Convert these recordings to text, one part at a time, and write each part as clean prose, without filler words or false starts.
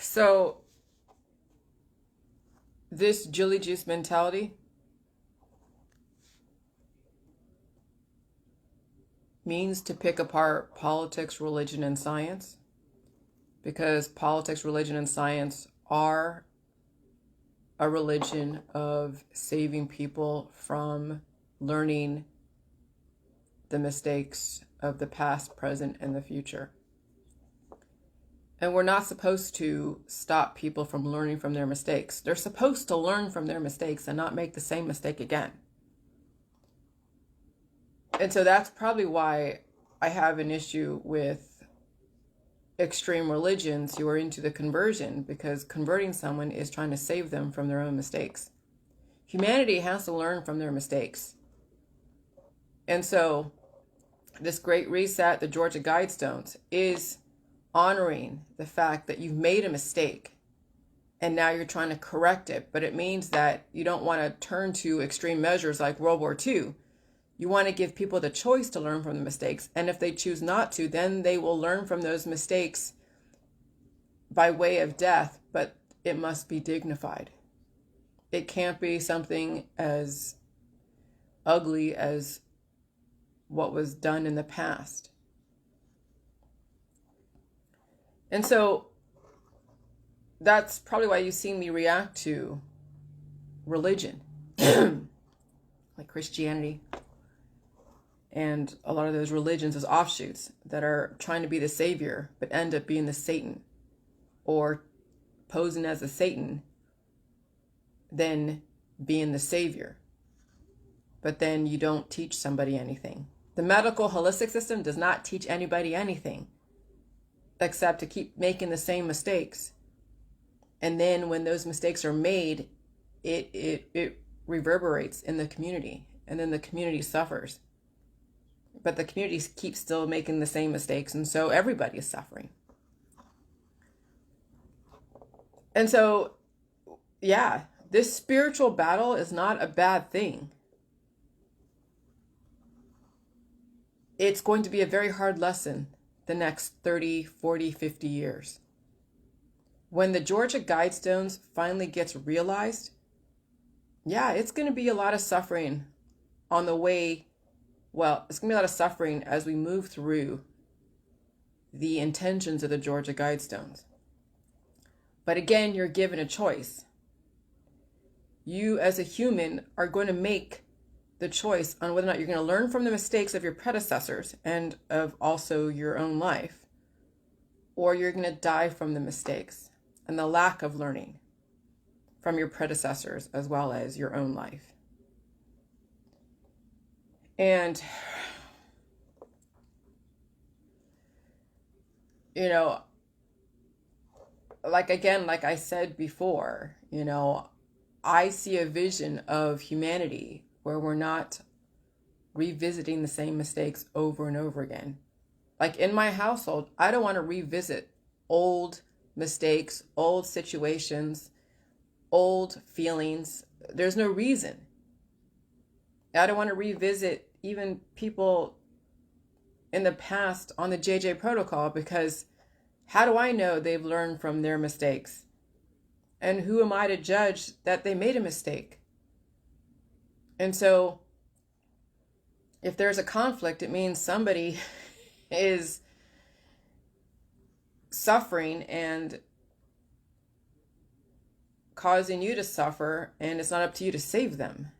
So this Jilly Juice mentality means to pick apart politics, religion, and science, because politics, religion, and science are a religion of saving people from learning the mistakes of the past, present, and the future. And we're not supposed to stop people from learning from their mistakes. They're supposed to learn from their mistakes and not make the same mistake again. And so that's probably why I have an issue with extreme religions who are into the conversion, because converting someone is trying to save them from their own mistakes. Humanity has to learn from their mistakes. And so this Great Reset, the Georgia Guidestones, is honoring the fact that you've made a mistake and now you're trying to correct it. But it means that you don't want to turn to extreme measures like World War II. You want to give people the choice to learn from the mistakes. And if they choose not to, then they will learn from those mistakes by way of death, but it must be dignified. It can't be something as ugly as what was done in the past. And so that's probably why you've seen me react to religion, like Christianity, and a lot of those religions as offshoots that are trying to be the savior, but end up being the Satan, or posing as the Satan, then being the savior. But then you don't teach somebody anything. The medical holistic system does not teach anybody anything except to keep making the same mistakes. And then when those mistakes are made, it reverberates in the community, and then the community suffers. But the community keeps still making the same mistakes, and so everybody is suffering. And so, yeah, this spiritual battle is not a bad thing. It's going to be a very hard lesson the next 30, 40, 50 years. When the Georgia Guidestones finally gets realized, yeah, it's going to be a lot of suffering on the way. Well, it's going to be a lot of suffering as we move through the intentions of the Georgia Guidestones. But again, you're given a choice. You as a human are going to make the choice on whether or not you're going to learn from the mistakes of your predecessors and of also your own life, or you're going to die from the mistakes and the lack of learning from your predecessors as well as your own life. And, you know, like I said before, I see a vision of humanity where we're not revisiting the same mistakes over and over again. Like in my household, I don't want to revisit old mistakes, old situations, old feelings. There's no reason. I don't want to revisit even people in the past on the JJ protocol, because how do I know they've learned from their mistakes? And who am I to judge that they made a mistake? And so if there's a conflict, it means somebody is suffering and causing you to suffer, and it's not up to you to save them.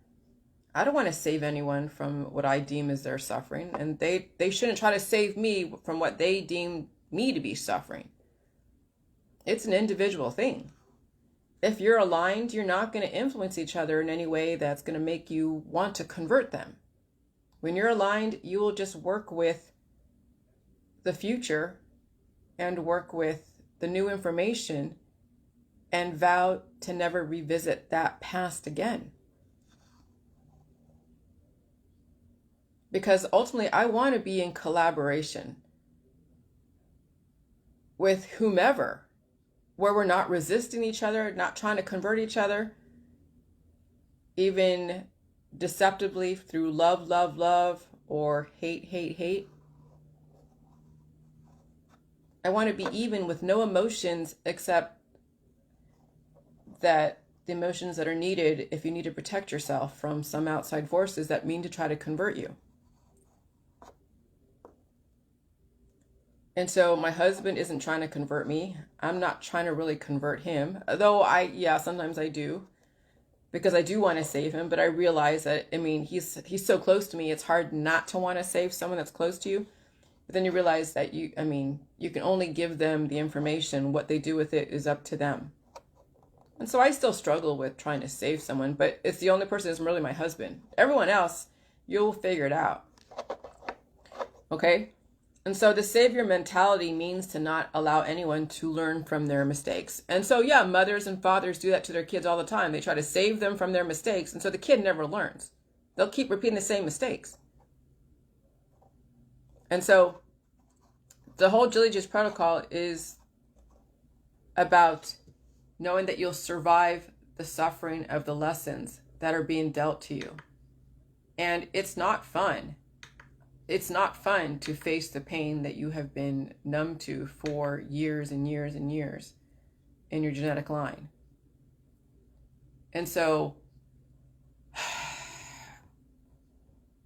I don't want to save anyone from what I deem as their suffering, and they shouldn't try to save me from what they deem me to be suffering. It's an individual thing. If you're aligned, you're not going to influence each other in any way that's going to make you want to convert them. When you're aligned, you will just work with the future and work with the new information and vow to never revisit that past again. Because ultimately, I want to be in collaboration with whomever, where we're not resisting each other, not trying to convert each other, even deceptively through love, or hate. I want to be even with no emotions except that the emotions that are needed if you need to protect yourself from some outside forces that mean to try to convert you. And so my husband isn't trying to convert me. I'm not trying to really convert him, though sometimes I do, because I do want to save him. But I realize that, I mean, he's so close to me. It's hard not to want to save someone that's close to you. But then you realize that you can only give them the information. What they do with it is up to them. And so I still struggle with trying to save someone, but it's the only person that's really my husband. Everyone else, you'll figure it out. Okay? And so the savior mentality means to not allow anyone to learn from their mistakes. And so, yeah, mothers and fathers do that to their kids all the time. They try to save them from their mistakes. And so the kid never learns. They'll keep repeating the same mistakes. And so the whole Jilly J's protocol is about knowing that you'll survive the suffering of the lessons that are being dealt to you. And it's not fun. It's not fun to face the pain that you have been numb to for years and years and years in your genetic line. And so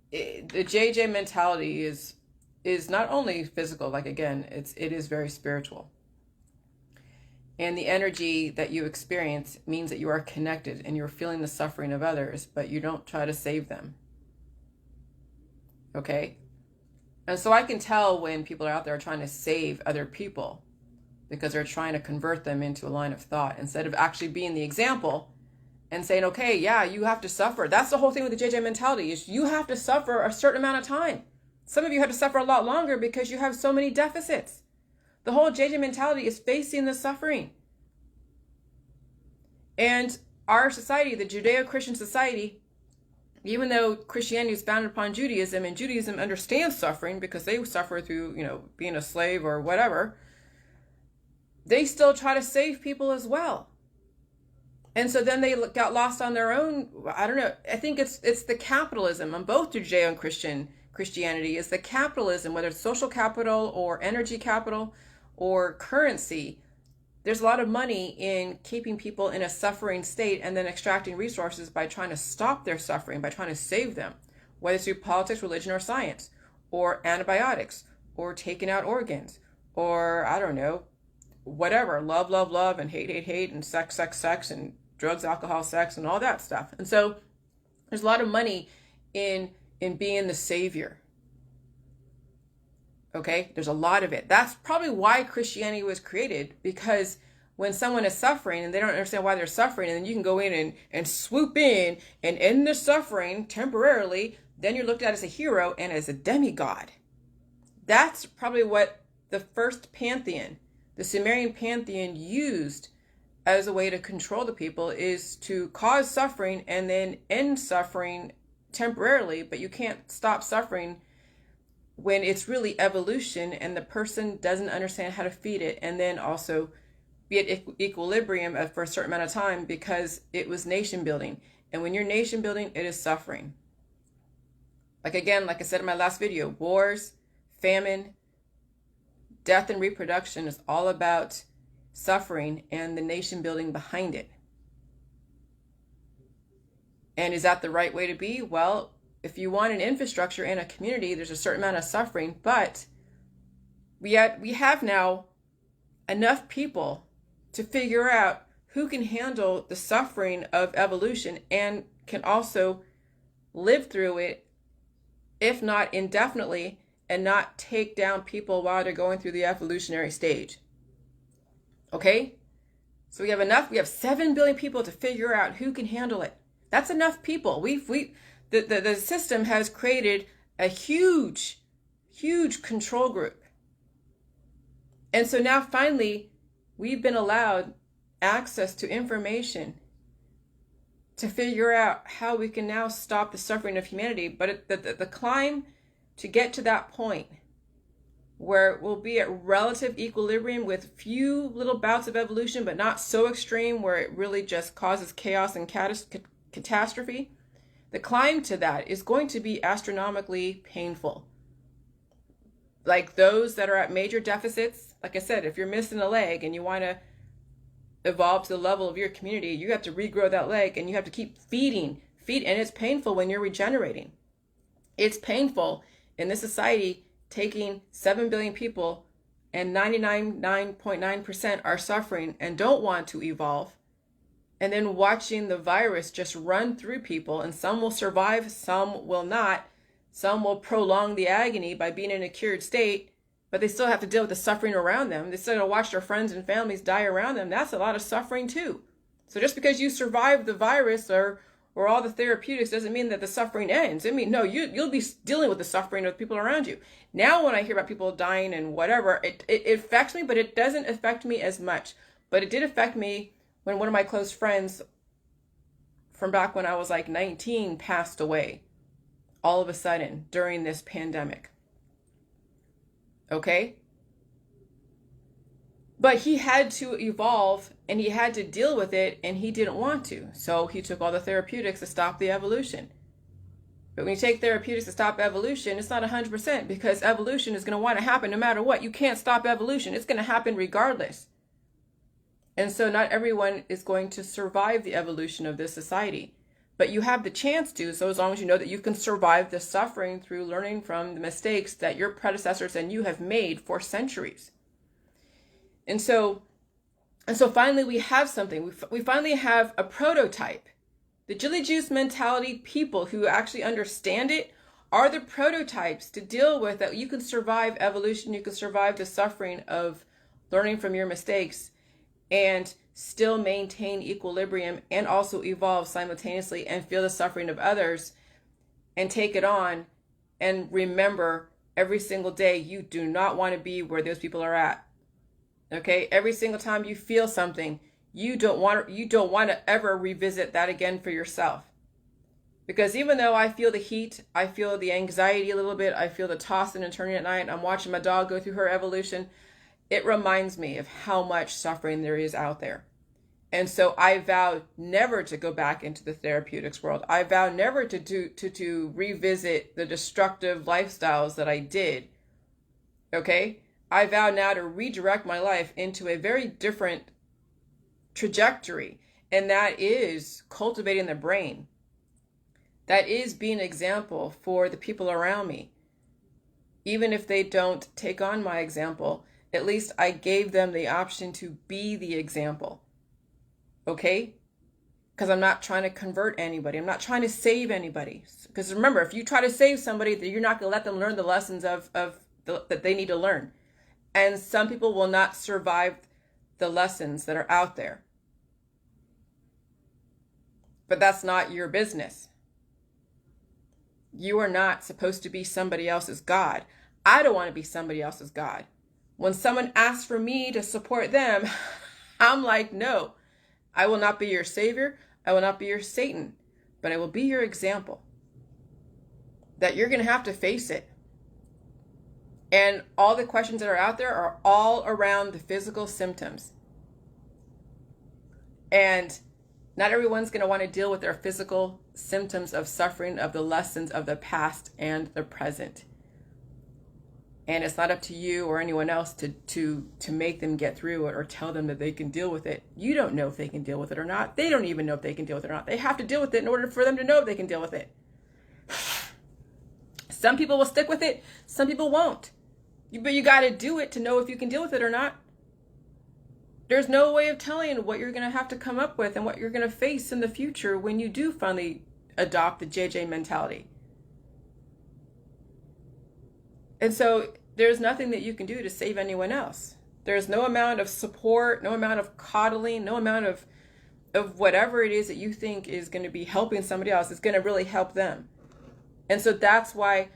the JJ mentality is not only physical, like again, it is very spiritual. And the energy that you experience means that you are connected and you're feeling the suffering of others, but you don't try to save them. Okay? And so I can tell when people are out there trying to save other people because they're trying to convert them into a line of thought instead of actually being the example and saying, okay, yeah, you have to suffer. That's the whole thing with the JJ mentality is you have to suffer a certain amount of time. Some of you have to suffer a lot longer because you have so many deficits. The whole JJ mentality is facing the suffering. And our society, the Judeo-Christian society, even though Christianity is founded upon Judaism, and Judaism understands suffering because they suffer through, being a slave or whatever, they still try to save people as well. And so then they got lost on their own. I don't know. I think it's the capitalism on both Judeo and Christianity is the capitalism, whether it's social capital or energy capital or currency. There's a lot of money in keeping people in a suffering state and then extracting resources by trying to stop their suffering, by trying to save them, whether it's through politics, religion, or science, or antibiotics, or taking out organs, or I don't know, whatever, love, and hate, and sex, and drugs, alcohol, sex, and all that stuff. And so there's a lot of money in being the savior. Okay, there's a lot of it. That's probably why Christianity was created, because when someone is suffering and they don't understand why they're suffering, and then you can go in and swoop in and end the suffering temporarily, then you're looked at as a hero and as a demigod. That's probably what the first pantheon, the Sumerian pantheon, used as a way to control the people, is to cause suffering and then end suffering temporarily, but you can't stop suffering when it's really evolution and the person doesn't understand how to feed it and then also be at equilibrium for a certain amount of time, because it was nation building. And when you're nation building, it is suffering. Like I said in my last video, wars, famine, death, and reproduction is all about suffering and the nation building behind it. And is that the right way to be? Well, if you want an infrastructure in a community, there's a certain amount of suffering, but we have now enough people to figure out who can handle the suffering of evolution and can also live through it, if not indefinitely, and not take down people while they're going through the evolutionary stage. Okay? So we have 7 billion people to figure out who can handle it. That's enough people. The system has created a huge control group. And so now finally, we've been allowed access to information to figure out how we can now stop the suffering of humanity. But the climb to get to that point where we'll be at relative equilibrium with few little bouts of evolution, but not so extreme where it really just causes chaos and catastrophe, the climb to that is going to be astronomically painful. Like those that are at major deficits, like I said, if you're missing a leg and you want to evolve to the level of your community, you have to regrow that leg, and you have to keep feeding, and it's painful when you're regenerating. It's painful in this society taking 7 billion people and 99.9% are suffering and don't want to evolve, and then watching the virus just run through people, and some will survive, some will not. Some will prolong the agony by being in a cured state, but they still have to deal with the suffering around them. They still have to watch their friends and families die around them. That's a lot of suffering too. So just because you survive the virus or all the therapeutics doesn't mean that the suffering ends. I mean, no, you'll be dealing with the suffering of the people around you. Now when I hear about people dying and whatever, it affects me, but it doesn't affect me as much. But it did affect me when one of my close friends from back when I was like 19 passed away all of a sudden during this pandemic. Okay? But he had to evolve and he had to deal with it, and he didn't want to. So he took all the therapeutics to stop the evolution. But when you take therapeutics to stop evolution, it's not 100%, because evolution is going to want to happen no matter what. You can't stop evolution. It's going to happen regardless. And so not everyone is going to survive the evolution of this society. But you have the chance to, so as long as you know that you can survive the suffering through learning from the mistakes that your predecessors and you have made for centuries. And so finally we have something. We finally have a prototype. The Jilly Juice mentality people who actually understand it are the prototypes to deal with that. You can survive evolution, you can survive the suffering of learning from your mistakes and still maintain equilibrium and also evolve simultaneously and feel the suffering of others and take it on, and remember every single day you do not want to be where those people are at. Okay? Every single time you feel something, you don't want to ever revisit that again for yourself. Because even though I feel the heat, I feel the anxiety a little bit, I feel the tossing and turning at night, I'm watching my dog go through her evolution, it reminds me of how much suffering there is out there. And so I vow never to go back into the therapeutics world. I vow never to revisit the destructive lifestyles that I did. Okay? I vow now to redirect my life into a very different trajectory. And that is cultivating the brain. That is being an example for the people around me. Even if they don't take on my example, at least I gave them the option to be the example. Okay? Because I'm not trying to convert anybody. I'm not trying to save anybody. Because remember, if you try to save somebody, you're not going to let them learn the lessons that they need to learn. And some people will not survive the lessons that are out there. But that's not your business. You are not supposed to be somebody else's God. I don't want to be somebody else's God. When someone asks for me to support them, I'm like, no, I will not be your savior. I will not be your Satan, but I will be your example. That you're going to have to face it. And all the questions that are out there are all around the physical symptoms. And not everyone's going to want to deal with their physical symptoms of suffering, of the lessons of the past and the present. And it's not up to you or anyone else to make them get through it or tell them that they can deal with it. You don't know if they can deal with it or not. They don't even know if they can deal with it or not. They have to deal with it in order for them to know if they can deal with it. Some people will stick with it. Some people won't. But you got to do it to know if you can deal with it or not. There's no way of telling what you're going to have to come up with and what you're going to face in the future when you do finally adopt the JJ mentality. And so there's nothing that you can do to save anyone else. There's no amount of support, no amount of coddling, no amount of whatever it is that you think is going to be helping somebody else. It's going to really help them. And so that's why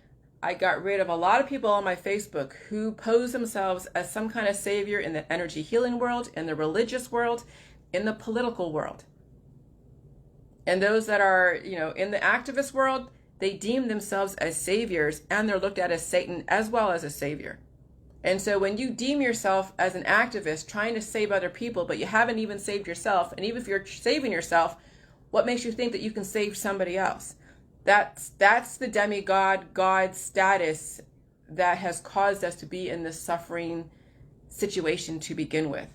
I got rid of a lot of people on my Facebook who pose themselves as some kind of savior in the energy healing world, in the religious world, in the political world. And those that are, in the activist world, they deem themselves as saviors, and they're looked at as Satan as well as a savior. And so when you deem yourself as an activist trying to save other people, but you haven't even saved yourself, and even if you're saving yourself, what makes you think that you can save somebody else? That's the demigod, God status that has caused us to be in this suffering situation to begin with.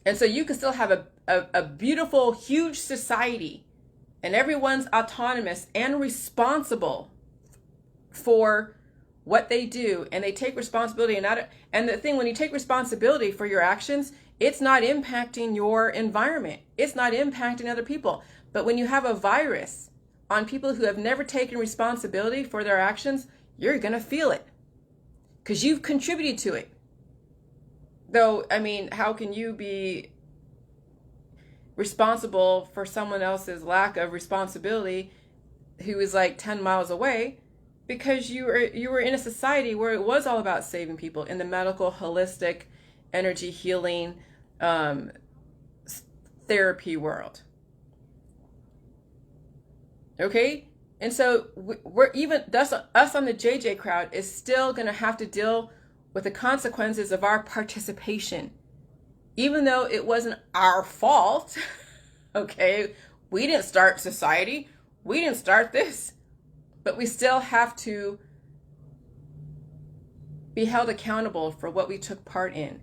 And so you can still have a beautiful, huge society, and everyone's autonomous and responsible for what they do, and they take responsibility. And the thing, when you take responsibility for your actions, it's not impacting your environment. It's not impacting other people. But when you have a virus on people who have never taken responsibility for their actions, you're going to feel it because you've contributed to it. Though, I mean, how can you be responsible for someone else's lack of responsibility who is like 10 miles away? Because you were in a society where it was all about saving people in the medical, holistic, energy healing, therapy world. Okay? And so we're even, us on the JJ crowd is still going to have to deal with the consequences of our participation. Even though it wasn't our fault, okay? We didn't start society. We didn't start this. But we still have to be held accountable for what we took part in.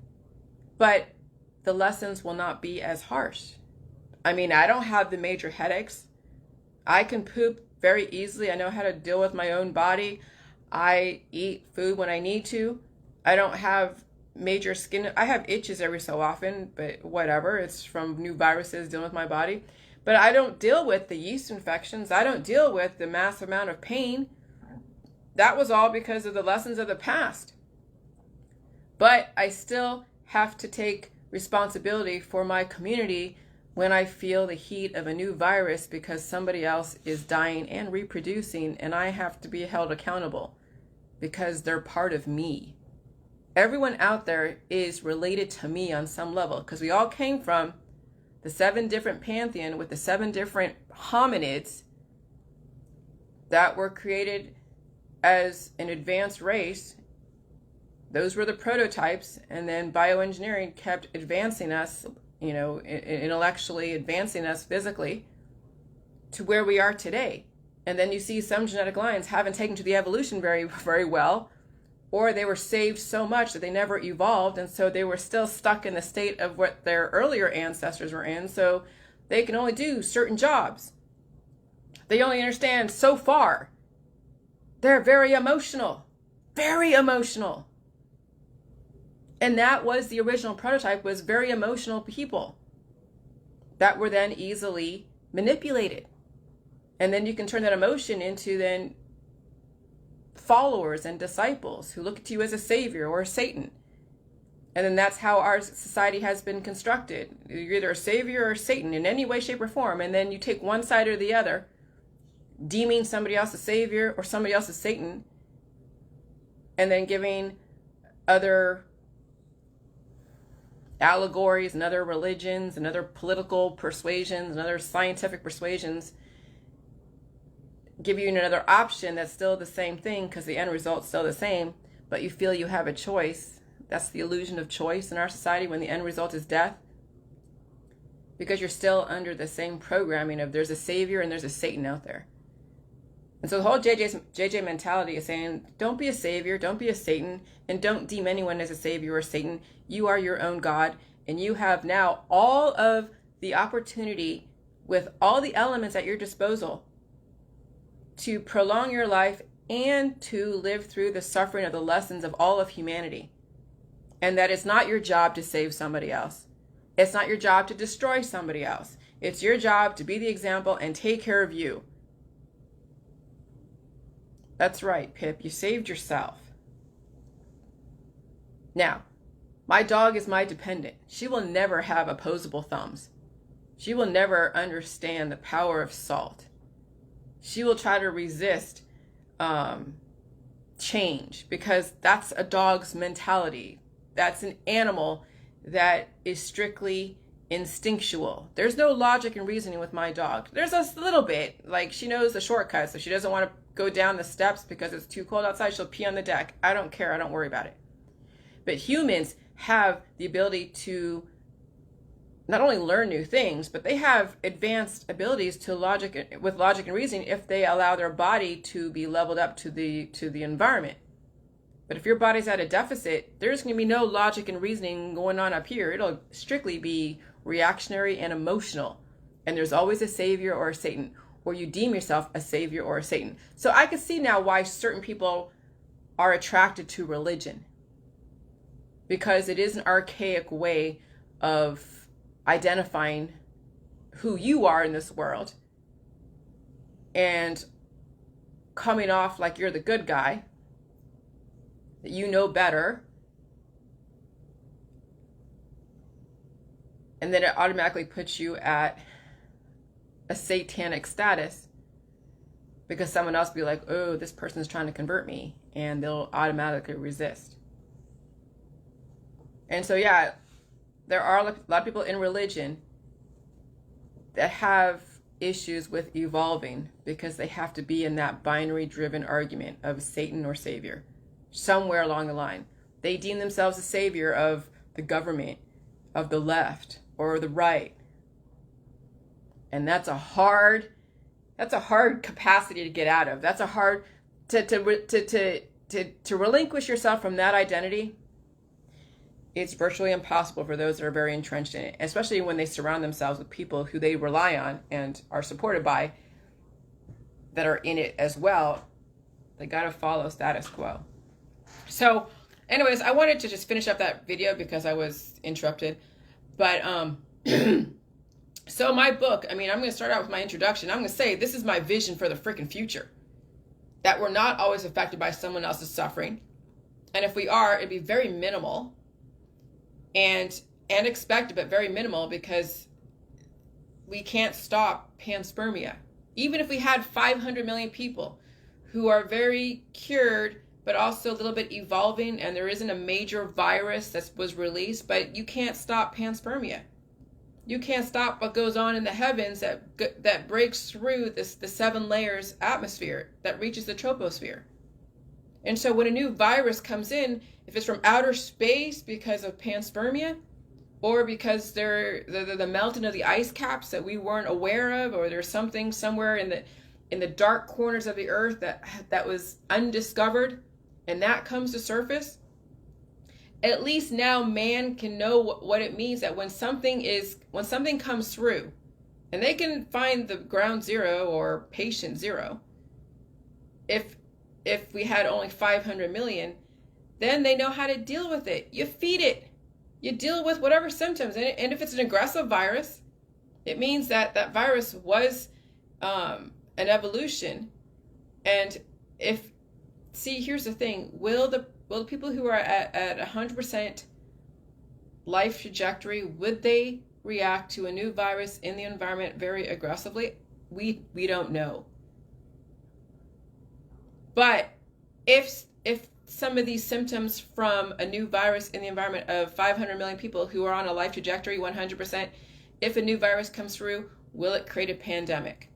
But the lessons will not be as harsh. I mean, I don't have the major headaches. I can poop very easily. I know how to deal with my own body. I eat food when I need to. I don't have major skin. I have itches every so often, but whatever. It's from new viruses dealing with my body. But I don't deal with the yeast infections. I don't deal with the massive amount of pain. That was all because of the lessons of the past. But I still have to take responsibility for my community when I feel the heat of a new virus because somebody else is dying and reproducing, and I have to be held accountable because they're part of me. Everyone out there is related to me on some level because we all came from the 7 different pantheon with the 7 different hominids that were created as an advanced race. Those were the prototypes, and then bioengineering kept advancing us, intellectually advancing us physically to where we are today. And then you see some genetic lines haven't taken to the evolution very, very well, or they were saved so much that they never evolved, and so they were still stuck in the state of what their earlier ancestors were in, so they can only do certain jobs. They only understand so far. They're very emotional. Very emotional. And that was the original prototype, was very emotional people that were then easily manipulated. And then you can turn that emotion into then followers and disciples who look at you as a savior or a Satan. And then that's how our society has been constructed. You're either a savior or Satan in any way, shape, or form. And then you take one side or the other, deeming somebody else a savior or somebody else a Satan, and then giving other allegories and other religions and other political persuasions and other scientific persuasions, give you another option that's still the same thing because the end result's still the same, but you feel you have a choice. That's the illusion of choice in our society when the end result is death, because you're still under the same programming of there's a savior and there's a Satan out there. And so the whole JJ mentality is saying, don't be a savior, don't be a Satan, and don't deem anyone as a savior or Satan. You are your own God, and you have now all of the opportunity with all the elements at your disposal to prolong your life and to live through the suffering of the lessons of all of humanity. And that it's not your job to save somebody else. It's not your job to destroy somebody else. It's your job to be the example and take care of you. That's right, Pip. You saved yourself. Now, my dog is my dependent. She will never have opposable thumbs. She will never understand the power of salt. She will try to resist change because that's a dog's mentality. That's an animal that is strictly instinctual. There's no logic and reasoning with my dog. There's a little bit, like she knows the shortcuts, so she doesn't want to go down the steps because it's too cold outside. She'll pee on the deck. I don't care. I don't worry about it. But humans have the ability to not only learn new things, but they have advanced abilities to logic and reasoning if they allow their body to be leveled up to the environment. But if your body's at a deficit, there's going to be no logic and reasoning going on up here. It'll strictly be reactionary and emotional. And there's always a savior or a Satan, or you deem yourself a savior or a Satan. So I can see now why certain people are attracted to religion, because it is an archaic way of identifying who you are in this world and coming off like you're the good guy, that you know better, and then it automatically puts you at a satanic status because someone else will be like, oh, this person's trying to convert me, and they'll automatically resist. And so, yeah, there are a lot of people in religion that have issues with evolving because they have to be in that binary driven argument of Satan or savior somewhere along the line. They deem themselves a savior of the government, of the left or the right. And that's a hard capacity to get out of. That's a hard to relinquish yourself from that identity. It's virtually impossible for those that are very entrenched in it, especially when they surround themselves with people who they rely on and are supported by that are in it as well. They got to follow status quo. So anyways, I wanted to just finish up that video because I was interrupted. But so my book, I'm going to start out with my introduction. I'm going to say this is my vision for the freaking future. That we're not always affected by someone else's suffering. And if we are, it'd be very minimal. And expected, but very minimal, because we can't stop panspermia. Even if we had 500 million people who are very cured, but also a little bit evolving, and there isn't a major virus that was released, but you can't stop panspermia. You can't stop what goes on in the heavens that breaks through the 7 layers atmosphere that reaches the troposphere. And so when a new virus comes in, if it's from outer space because of panspermia, or because they're the melting of the ice caps that we weren't aware of, or there's something somewhere in the dark corners of the earth that was undiscovered, and that comes to surface, at least now man can know what it means that when something comes through, and they can find the ground zero or patient zero. If we had only 500 million, then they know how to deal with it. You feed it. You deal with whatever symptoms. And if it's an aggressive virus, it means that virus was an evolution. And here's the thing. Will the people who are at 100% life trajectory, would they react to a new virus in the environment very aggressively? We don't know. But if some of these symptoms from a new virus in the environment of 500 million people who are on a life trajectory 100%, if a new virus comes through, will it create a pandemic?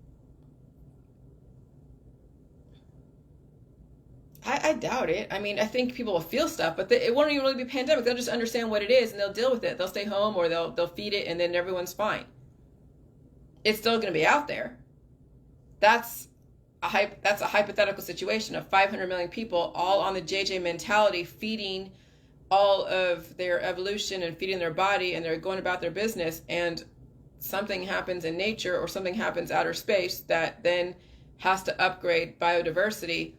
I doubt it. I think people will feel stuff, but it won't even really be a pandemic. They'll just understand what it is and they'll deal with it. They'll stay home, or they'll feed it, and then everyone's fine. It's still going to be out there. That's a hypothetical situation of 500 million people all on the JJ mentality, feeding all of their evolution and feeding their body, and they're going about their business, and something happens in nature or something happens outer space that then has to upgrade biodiversity.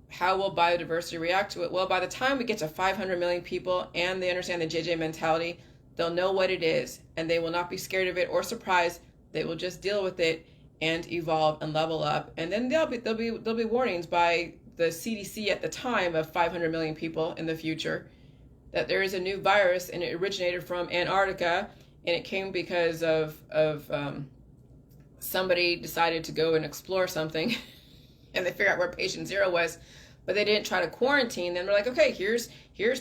How will biodiversity react to it? Well, by the time we get to 500 million people and they understand the JJ mentality, they'll know what it is, and they will not be scared of it or surprised. They will just deal with it and evolve and level up. And then there'll be warnings by the CDC at the time of 500 million people in the future that there is a new virus, and it originated from Antarctica, and it came because of somebody decided to go and explore something and they figured out where patient zero was, but they didn't try to quarantine. Then they're like, okay, here's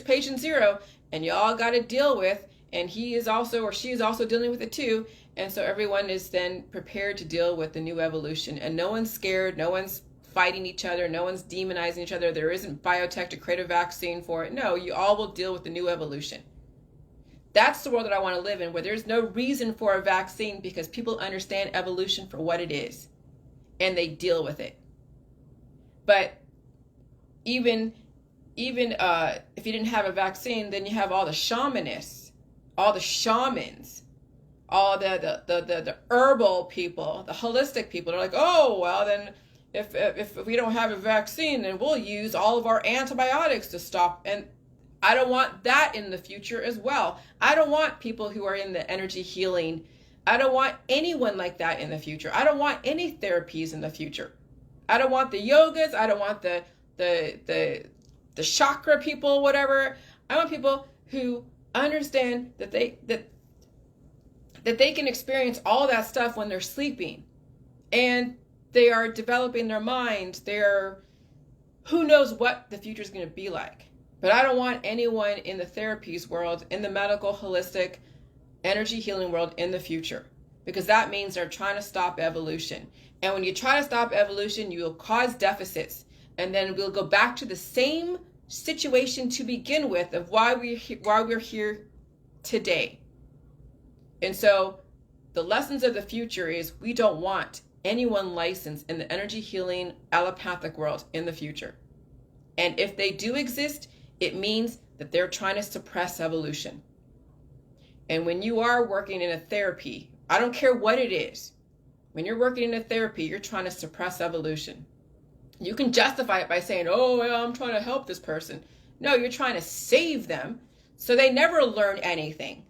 patient zero, and y'all got to deal with, and he is also, or she is also dealing with it too. And so everyone is then prepared to deal with the new evolution, and no one's scared, no one's fighting each other, no one's demonizing each other. There isn't biotech to create a vaccine for it. No, you all will deal with the new evolution. That's the world that I want to live in, where there's no reason for a vaccine because people understand evolution for what it is and they deal with it. But even even if you didn't have a vaccine, then you have all the shamanists, all the shamans, all the herbal people, the holistic people. They're like, oh, well, then if we don't have a vaccine, then we'll use all of our antibiotics to stop. And I don't want that in the future as well. I don't want people who are in the energy healing. I don't want anyone like that in the future. I don't want any therapies in the future. I don't want the yogas. I don't want the chakra people, whatever. I want people who understand that they can experience all that stuff when they're sleeping, and they are developing their mind. They're, who knows what the future is going to be like. But I don't want anyone in the therapies world, in the medical, holistic, energy healing world in the future, because that means they're trying to stop evolution. And when you try to stop evolution, you will cause deficits, and then we'll go back to the same situation to begin with of why we're here today. And so the lessons of the future is we don't want anyone licensed in the energy healing allopathic world in the future. And if they do exist, it means that they're trying to suppress evolution. And when you are working in a therapy, I don't care what it is, when you're working in a therapy, you're trying to suppress evolution. You can justify it by saying, oh, well, I'm trying to help this person. No, you're trying to save them so they never learn anything.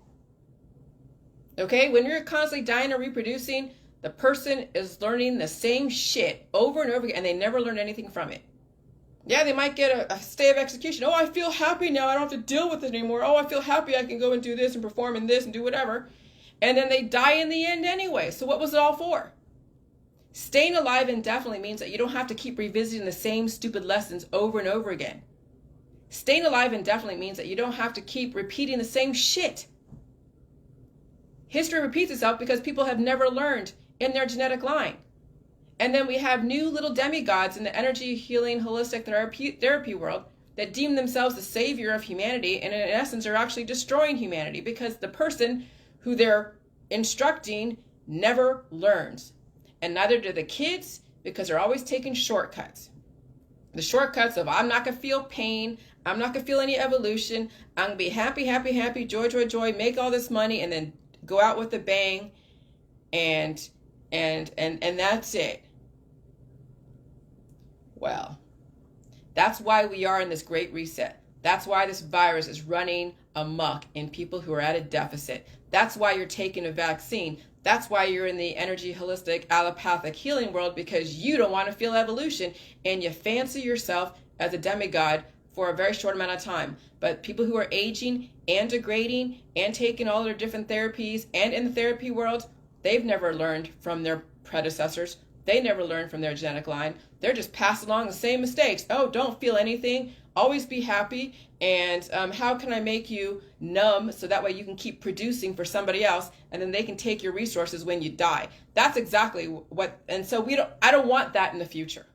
Okay, when you're constantly dying or reproducing, the person is learning the same shit over and over again, and they never learn anything from it. Yeah, they might get a stay of execution. Oh, I feel happy now. I don't have to deal with it anymore. Oh, I feel happy. I can go and do this and perform in this and do whatever. And then they die in the end anyway. So what was it all for? Staying alive indefinitely means that you don't have to keep revisiting the same stupid lessons over and over again. Staying alive indefinitely means that you don't have to keep repeating the same shit. History repeats itself because people have never learned in their genetic line. And then we have new little demigods in the energy healing holistic therapy world that deem themselves the savior of humanity, and in essence are actually destroying humanity because the person who they're instructing never learns. And neither do the kids, because they're always taking shortcuts. The shortcuts of, I'm not going to feel pain, I'm not going to feel any evolution, I'm going to be happy, happy, happy, joy, joy, joy, make all this money, and then go out with a bang, and that's it. Well, that's why we are in this great reset. That's why this virus is running amok in people who are at a deficit. That's why you're taking a vaccine. That's why you're in the energy holistic allopathic healing world, because you don't want to feel evolution and you fancy yourself as a demigod for a very short amount of time. But people who are aging and degrading and taking all their different therapies and in the therapy world, they've never learned from their predecessors. They never learned from their genetic line. They're just passing along the same mistakes. Oh, don't feel anything. Always be happy. And how can I make you numb so that way you can keep producing for somebody else, and then they can take your resources when you die. That's exactly what, and so I don't want that in the future.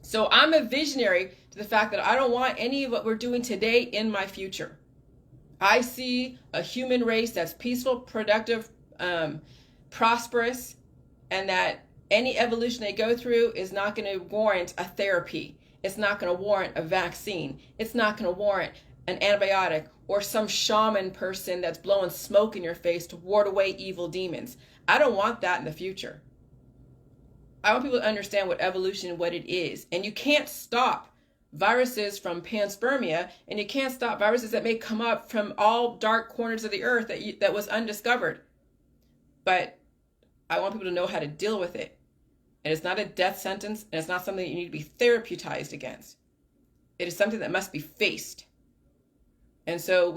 So I'm a visionary to the fact that I don't want any of what we're doing today in my future. I see a human race that's peaceful, productive, prosperous, and that any evolution they go through is not going to warrant a therapy. It's not going to warrant a vaccine. It's not going to warrant an antibiotic or some shaman person that's blowing smoke in your face to ward away evil demons. I don't want that in the future. I want people to understand what evolution and what it is. And you can't stop viruses from panspermia, and you can't stop viruses that may come up from all dark corners of the earth that was undiscovered. But I want people to know how to deal with it. And it's not a death sentence, and it's not something that you need to be therapeuticized against. It is something that must be faced. And so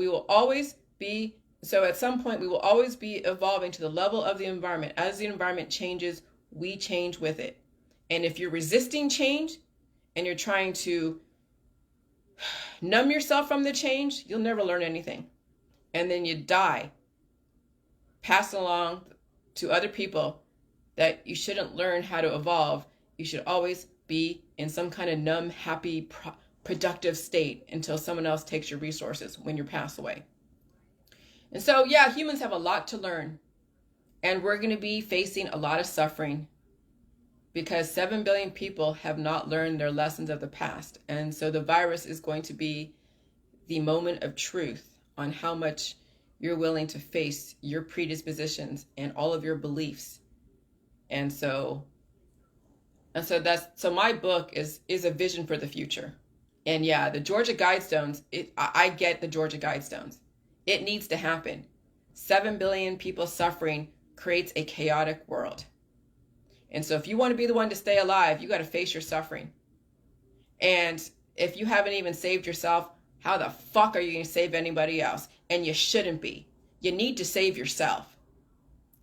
at some point, we will always be evolving to the level of the environment. As the environment changes, we change with it. And if you're resisting change and you're trying to numb yourself from the change, you'll never learn anything. And then you die, passing along to other people that you shouldn't learn how to evolve. You should always be in some kind of numb, happy, productive state until someone else takes your resources when you pass away. And so, yeah, humans have a lot to learn. And we're going to be facing a lot of suffering because 7 billion people have not learned their lessons of the past. And so the virus is going to be the moment of truth on how much you're willing to face your predispositions and all of your beliefs. And so my book is a vision for the future. And yeah, the Georgia Guidestones, I get the Georgia Guidestones. It needs to happen. 7 billion people suffering creates a chaotic world. And so if you want to be the one to stay alive, you got to face your suffering. And if you haven't even saved yourself, how the fuck are you going to save anybody else? And you shouldn't be. You need to save yourself.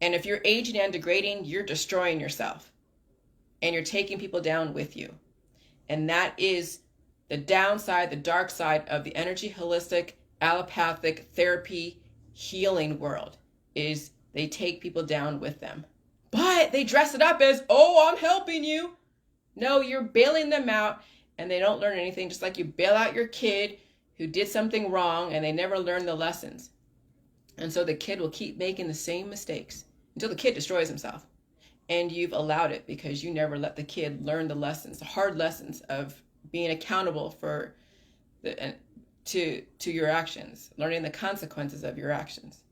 And if you're aging and degrading, you're destroying yourself. And you're taking people down with you. And that is the downside, the dark side of the energy holistic, allopathic therapy healing world, is they take people down with them. But they dress it up as, oh, I'm helping you. No, you're bailing them out, and they don't learn anything, just like you bail out your kid who did something wrong and they never learn the lessons. And so the kid will keep making the same mistakes until the kid destroys himself. And you've allowed it because you never let the kid learn the lessons, the hard lessons of being accountable for to your actions, learning the consequences of your actions.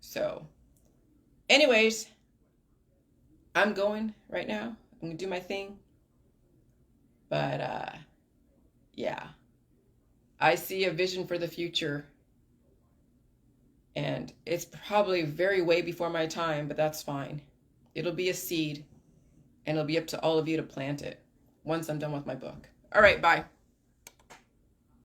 So anyways, I'm going right now. I'm going to do my thing. But yeah, I see a vision for the future. And it's probably very way before my time, but that's fine. It'll be a seed, and it'll be up to all of you to plant it once I'm done with my book. All right, bye.